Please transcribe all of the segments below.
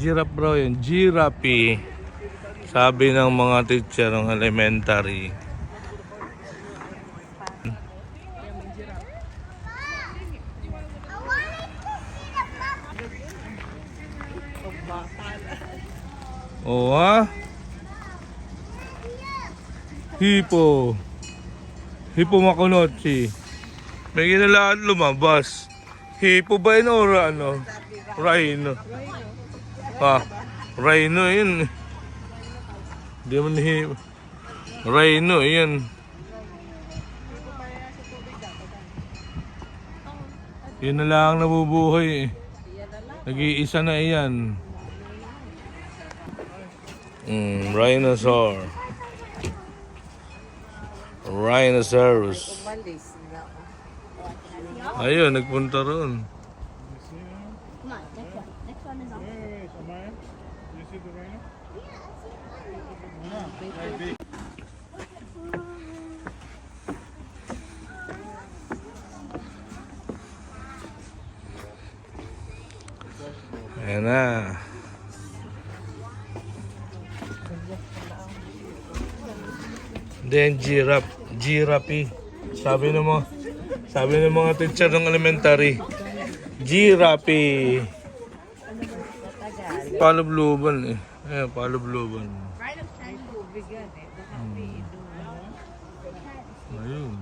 Giraffe bro yun. Giraffe. Sabi ng mga teacher ng elementary. Oh ha? Hipo. Hipo makunochi. May lahat lumabas. Hipo ba yun o ano? Rhino. Ha? Rhino yun. Di man hipo. Rhino yun. Yun na lang nabubuhay eh. Nag-iisa na iyan. Rhinosaur. Rhinoceros. Ayun, nagpunta roon. Ayan na. Then giraffe. Sabi ng mga teacher ng elementary. Giraffe. Palubluban eh. Ayan, palubluban. Ayun.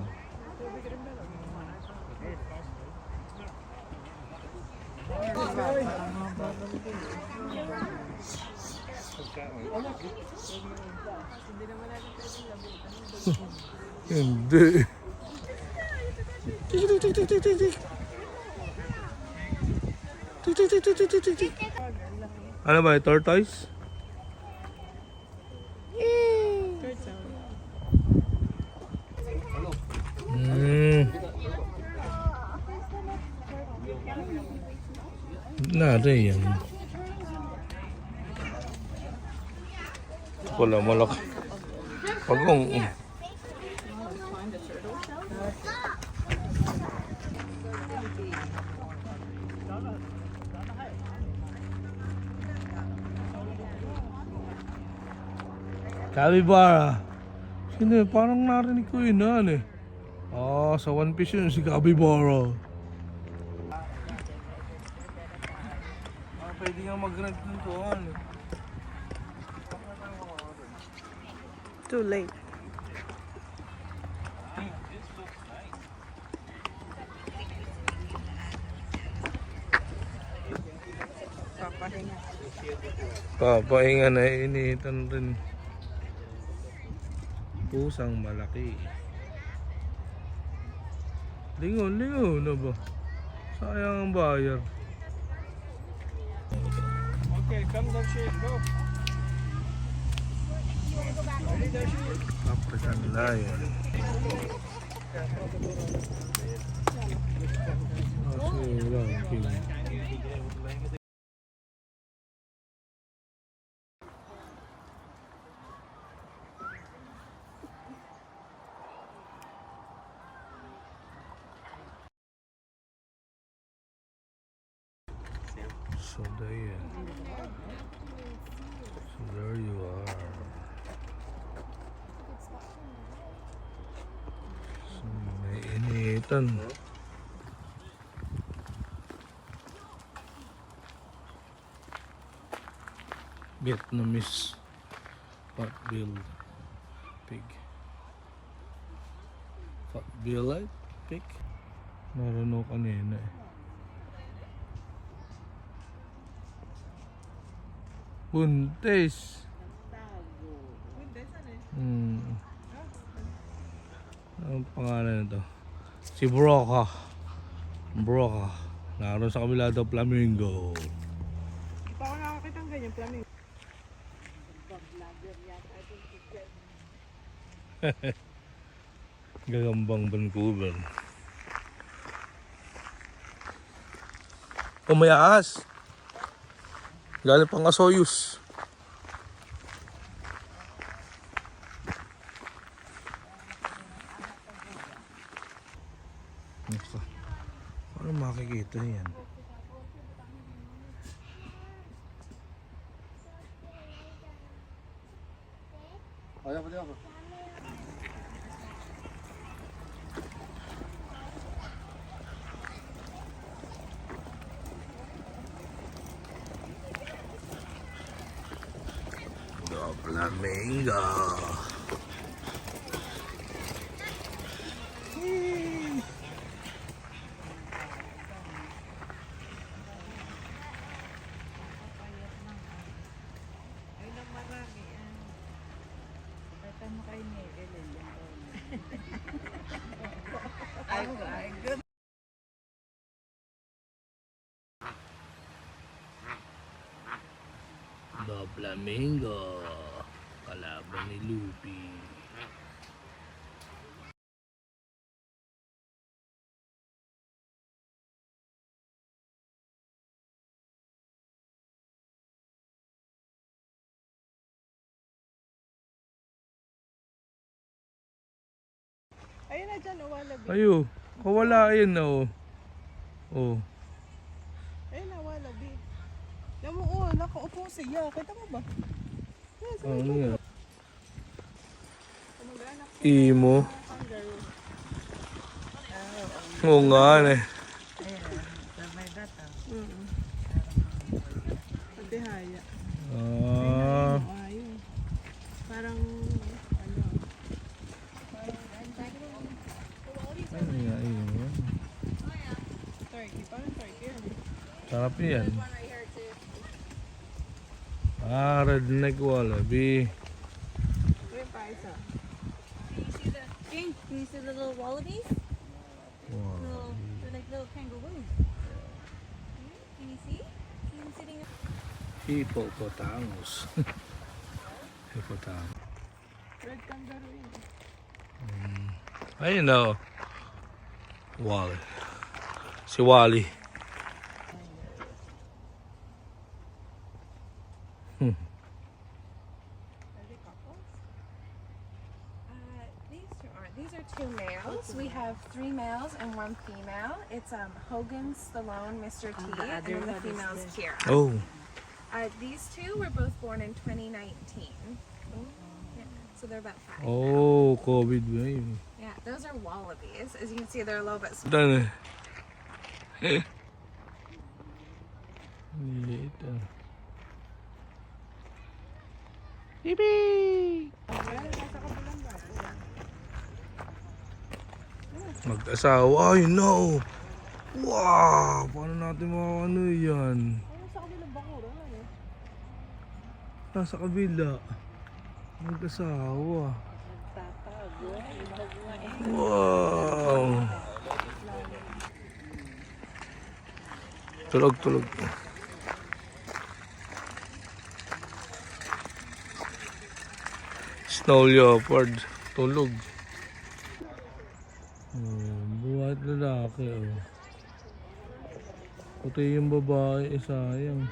Hindi. Ano ba, tortoise? Nada yan. Wala malaki. Pagong. Capybara. Sino eh? Parang narinig ko yun eh. Sa One Piece yun si Capybara. Pwede nga mag-rent ng tuwan eh. Too late. Papahinga na initan rin. Pusang malaki. Lingon na ba? Sayang ang bayar. Okay, come down shit, go. African lion. So there you are. So, may initan. Vietnamese pot-billed pig. Pot-billed pig. Naroon ko kanina eh. Buntis. Ang pangalan nito? Si Broca. Naroon sa kabila daw flamingo. Hindi pa ako nakakita ng ganyan, flamingo. Gagambang Vancouver. May ahas. Galing pang Asoyus. Paano makikita yan? Kaya pati ako. Flamingo. The Flamingo. Kalaban ni Lupi. Ayun na dyan, oh, wallaby. Ayo, kawala yun na oh. Oh. Ayun na, wallaby. Alam mo, oh, nakaupo siya. Kita mo ba? Yes, Ano yan? Kamag-anak ko Imo. na kangaroo. Oo nga eh. Pati haya. Ah. Ayun. Parang, ano, Ano nga yun? turkey. Parang turkey yan. Sarap yan. Ah, redneck wallaby. Ayun pa isa. Can you see the little wallabies? Wow. They're like little kangaroos. Can you see? See them sitting up? Hippopotamus. Hippopotamus. Red kangaroo yun. Ayun na oh. Wally. Si Wally. These are two males. We have 3 males and 1 female. It's Hogan, Stallone, Mr. T, and then the female's Kira. Oh. These two were both born in 2019. Yeah, so they're about 5. Oh, COVID ba yun? Yeah, those are wallabies. As you can see, they're a little bit small. Done eh. Liit ah. Bibi! Mag-asawa. Ay no! Wow! Paano natin ano yan? Ano sa kabilang bakura? Ano? Nasa kabila. Mag-asawa. Wow! Tulog. Snow leopard. Tulog. Buhat lalaki oh. Puti yung babae, sayang.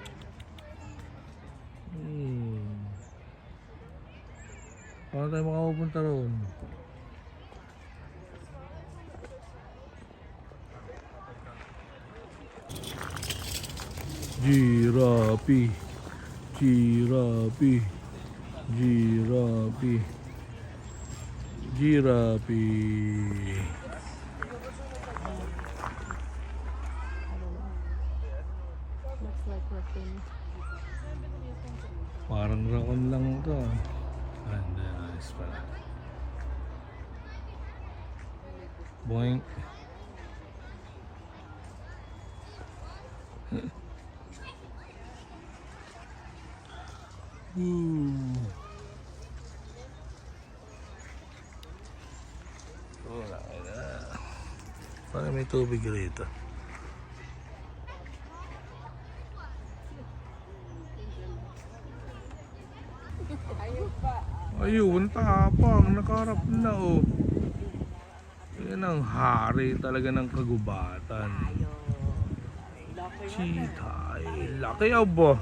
Paano tayo makapupunta roon? Giraffe. Looks like raccoon. Parang raccoon lang ito. And nice pala. Boing. Wala na. Parang may tubig rito. Ayun, tapang. Nakaharap na oh. Yan ang hari talaga ng kagubatan. Cheetah. Ay, laki abo.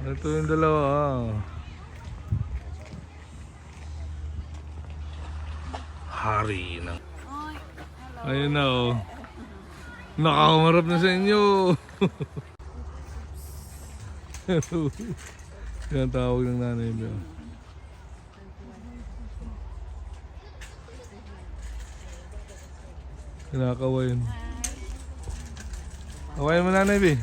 Ito yung dalawa ah. Hari ng... Ayun na oh. Nakamarap na sa inyo. Yan tawag ng nanay niyo. Kinakawayan. Kawayan mo nanay, be.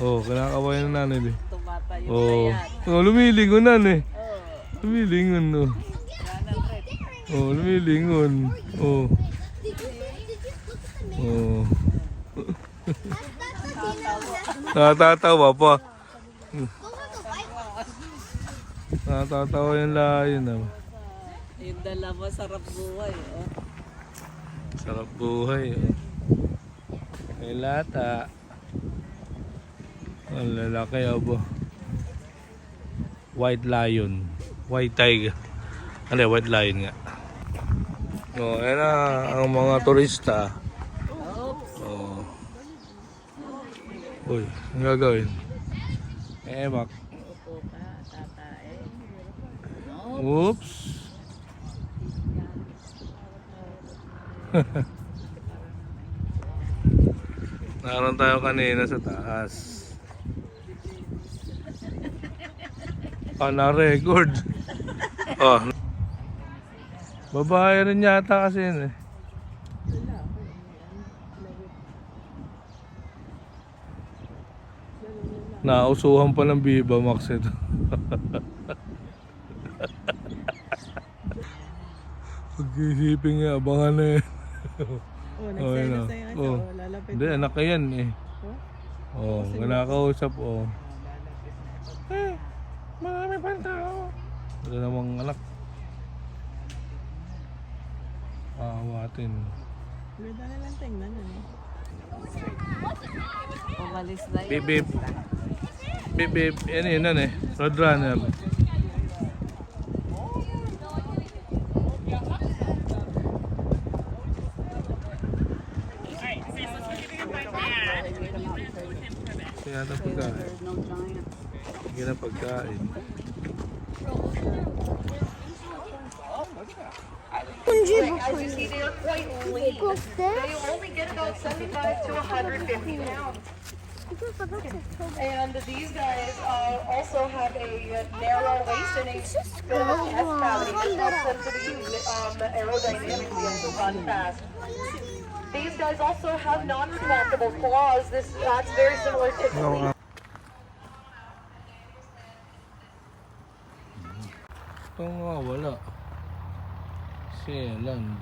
Oh, kinakawayan na nanay, be. Tumatayo Oh, oh lumilingon nanay. Lumilingon, oh. Oh, lumilingon. Oh. Oh. Natatawa pa. Natatawa yung layon, ah. Yung dalawa sarap buhay. Oh. Sarap buhay, oh. May lata. Ang lalaki, abo. White lion. White tiger. Ano, white lion nga. Oh, ayan na ang mga turista. Oh. Uy, ang gagawin? Bak. Oops. Naroon tayo kanina sa taas. Na-record. Oh. Babae rin yata kasi yun eh. Nausuhan pa ng Viva Max ito. Pag-isipin nga, abangan na yan. Oh, nagselos na yung Oh. lalapit. Hindi, anak ka yan eh. Oh, kinakausap oh. Eh, marami pang tao. Wala namang anak. Awatin. Ganda na lang tingnan. Umalis na yun. Beep beep. Beep beep. Yan eh. Roadrunner. Kaya na pagkain. Sige na pagkain. As you see, they are quite lean. They only get about 75 to 150 pounds. And these guys also have a narrow waist and a good chest cavity. This helps them to be aerodynamically and to run fast. These guys also have non-retractable claws. That's very similar to Ito nga wala. Sealand.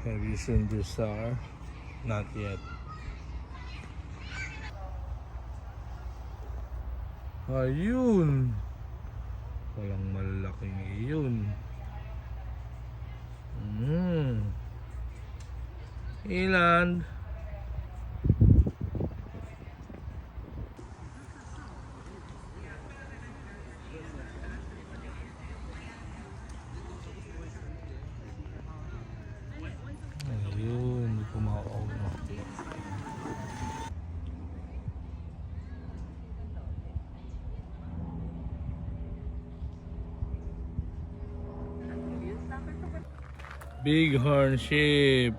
Have you seen this star? Not yet. Ayun. Walang malaking iyon. Ilan? Ayun, hindi ko makakauna. Bighorn sheep.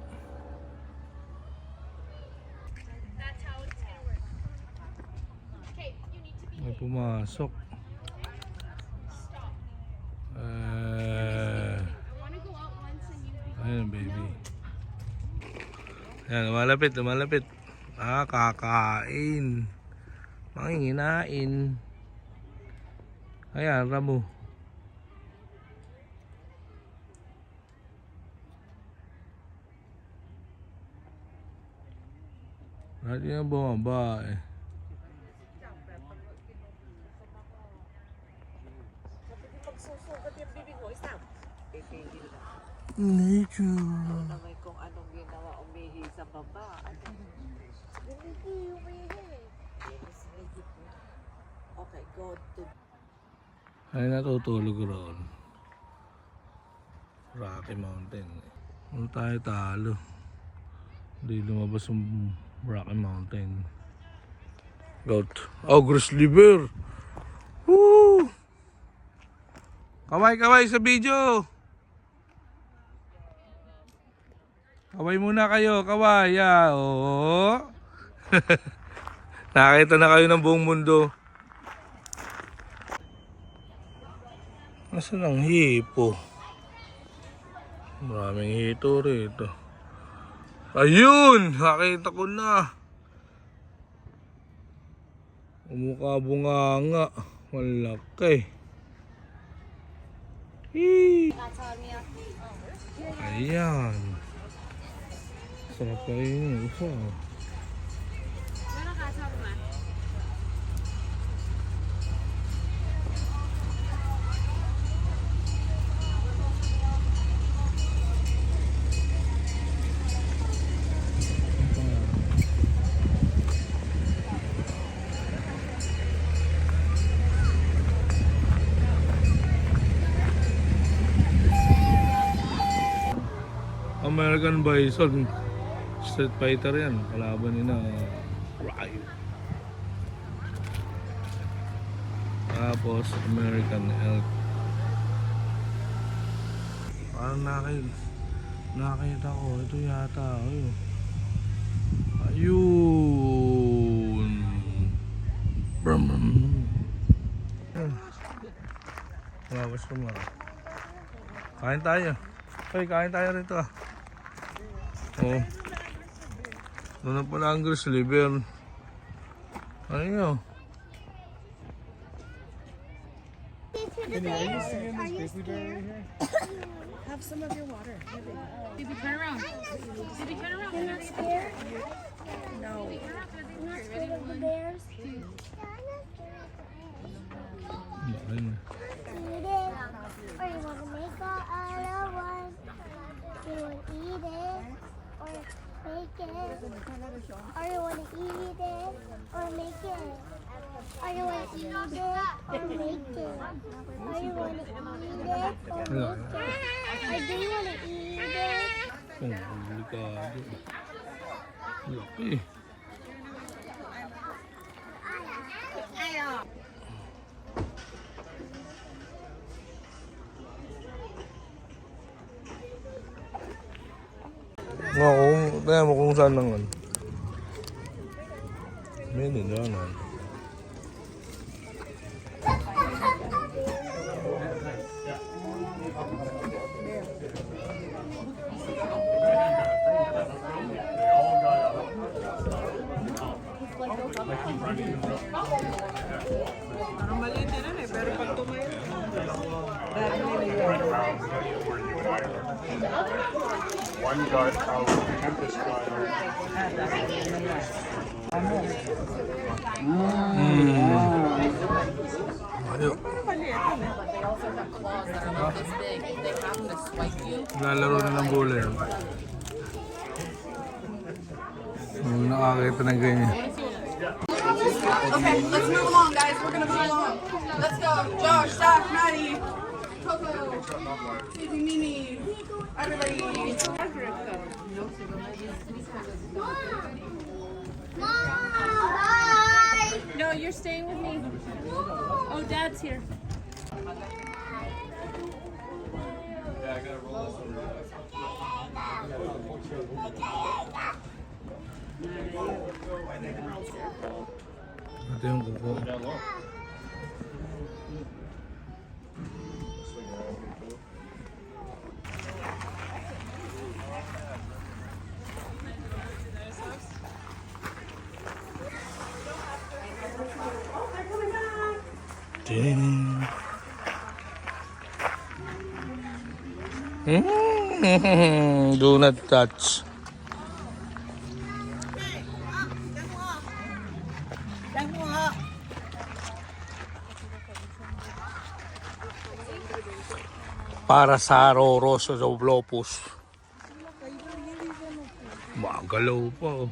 That's how it's gonna work. Okay, you need to be May pumasok. stop. Eh, I wanna go out once and you be ayun, baby. Ayan, lumalapit, lumalapit. Ah, kakain. Manginginain. Ayan, Ramu. Lahat yung bumaba eh. Magsusugat yung bibig mo, stop. Pipigil na. Nature. Naman kung anong ginawa, umihi sa baba. Okay, go to... Ay natutulog roon. Rocky Mountain. Ano tayo talo? Hindi lumabas yung Rocky Mountain. Goat. Oh, grizzly bear. Woo! Kaway sa video. Kaway muna kayo, kaway. Yeah, oo. Nakakita na kayo ng buong mundo. Nasaan ang hipo? Maraming hito rito. Ayun! Nakita ko na. Umukha bunganga. Malaki. Hii! Ayan. Sarap kayo isa. American Bison. Street fighter yan. Kalaban nila Ryu. Tapos American Elk. Parang nakita ko. Ito yata. Ayun. Brum. Labas ko mga. Kain tayo. Hoy, kain tayo rito ah. Oh. Doon na pala ang grizzly bear. Ano yun? Have some of your water. Baby, turn around. Baby, turn around. You're not scared? No. You're not scared of the bears? Ayun. Eat it. Or you want to make all out of one? You want to eat it? Or make it? Or you want to eat it? Or make it? Or you want to eat it? Or make it? Or you want to eat it? Or make it? Or do you want to eat it? Oh, ang delikado. Laki. Tingnan mo kung saan naman. May nilanan. Parang maliit na rin eh, pero pag tumayo. One guard out, campus glider. Ayaw. Lalaro na ng bola yan. Nakakita ng ganyan. Okay, let's move along, guys. We're gonna move along. Let's go. Josh, Zach, Maddie, Coco, Susie, Mimi, everybody. Bye! No, you're staying with me. Oh, Dad's here. Ito yung kuko. Ding. Do not touch. Para sa Roroso Zoblopus. Magalaw pa.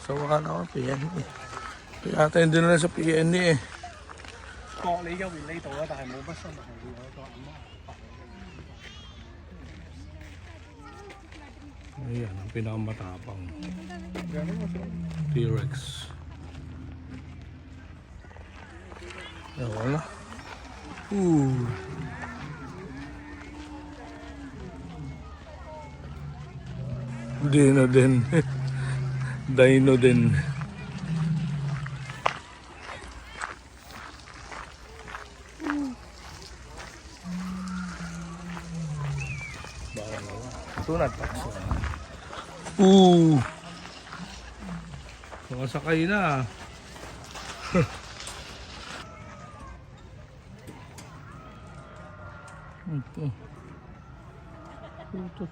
Sa waka na ako, PNE. Kaya tayo din na sa PNE eh. 角你休完呢度啊，但係冇乜生物係會喺個阿媽。 Ayan, ang pinakamatapang T-Rex. Ewan na. Dino din. Dino din. Tuna takso. Nakasakay na. Ito. Ito.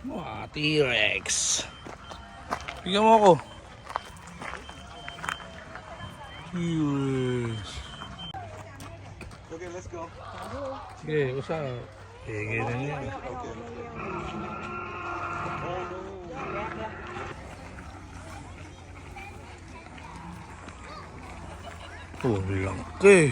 Mga T-Rex. Bigyan mo ako. T-Rex. Okay, let's go. Sige, usa. Sige, ganyan yan. Oh, laki.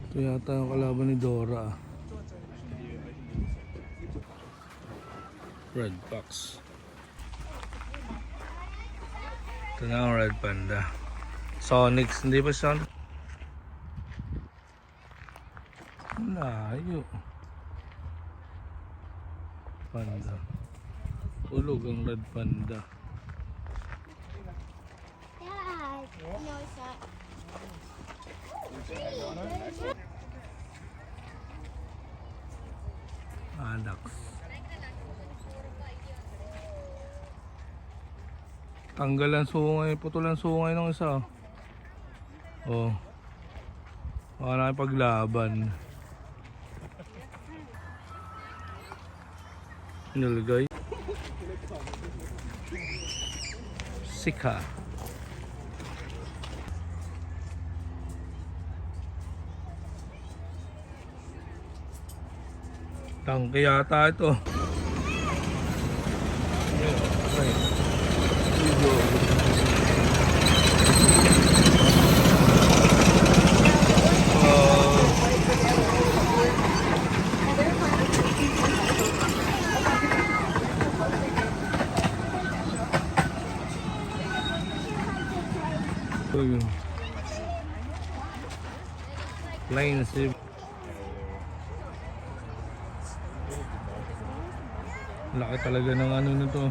Ito yata yung kalaban ni Dora. Red fox. Ito na ang red panda. Sonics, hindi ba Sonic? Layo. Panda. Ulog ang red panda. Dad, no, it's not. Adax. Tanggalan sungay, putulan sungay ng isa. Oh. Baka nakipaglaban. Nilagay. Sika. Tangke yata ito. Plain sip. Laki talaga ng ano nito.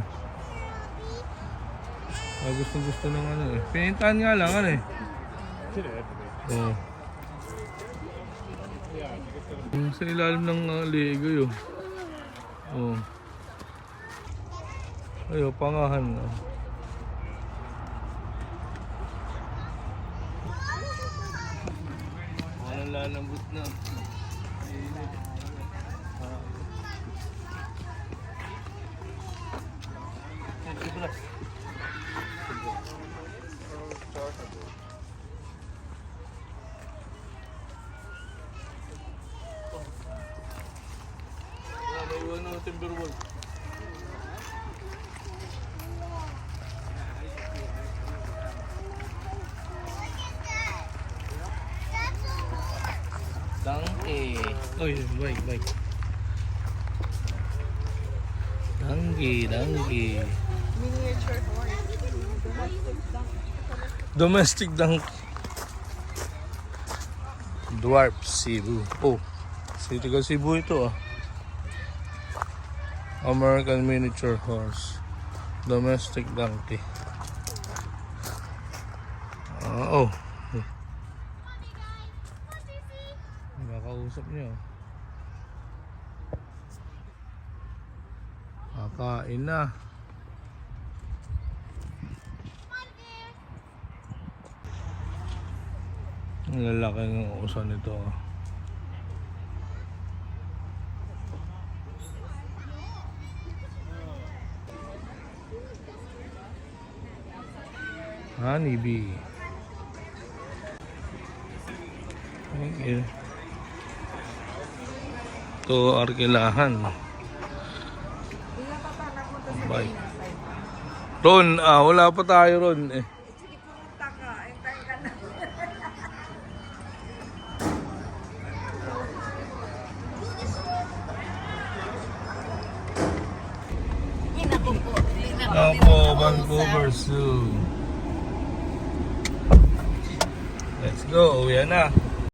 Gusto ng ano eh. Pinintahan nga lang ano eh. Oh. Sa ilalim ng ligoy oh. Oh. Ayo, pangahan na. Walang lalambot na. Timberwolf. Donkey. Oy, bike. Donkey. Miniature horse. Domestic donkey. Dwarf Cebu. Oh, City Cebu ito ah. American miniature horse. Domestic donkey. Oh. Nakakausap niya. Kakain na. Ang lalaki ng usan nito. Honeybee. Thank you. Ito arkilahan. Bye. Ron, wala pa tayo ron eh. Ako, Vancouver Zoo. Let's go, uwi na.